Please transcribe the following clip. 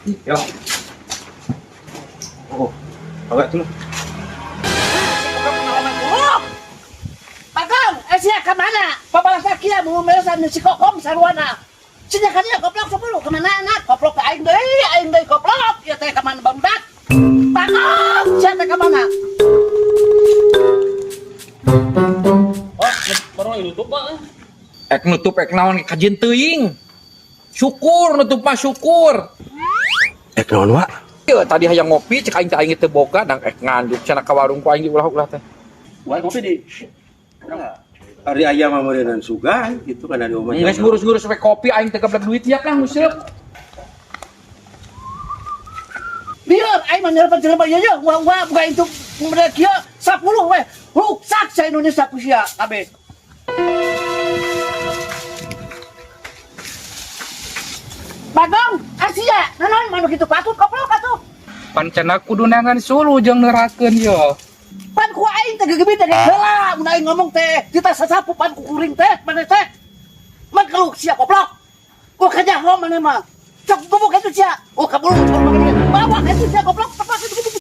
Ya. Oh, agak dulu. Bagong, siya kemana? Pabalas kia mau melesan si kokom sarwana. Sinya kania koplok 10 kemana anak? Koplok ke aing deui koplok. Ya teh kemana bangdak? Bagong, siya teh kemana? Oh, baru nutup Pak. Ek nutup ek naon kajian teuing. Syukur nutup mah syukur. Ek naon wa? Ieu tadi hayang ngopi cek aing teu boga dang ek nganduk cenah ka warung ku aing diulah-ulah teh. Wah, ngopi di. Ari aya mah meureunana sugan gitu kan ada omah. Geus ngurus-ngurus we kopi aing teh keblek duit ya Kang museup. Biar aing mah nyelepan ya wah buka itu mereka kieu 10 we. Ruksak sa Indonesia ku sia kabeh. Bagong, asia, nanon manuk itu patut koplok atuh. Pancena kudu nangan sulu jeung neurakeun yo. Pan ku aing teh gegebit teh heula mun aing ngomong teh kita sasapu pan ku kuring teh mana teh. Man kalau sia koplok. Ku kajaho mana mah. Cok bubuk itu sia. Oh kabulu bawa itu sia koplok.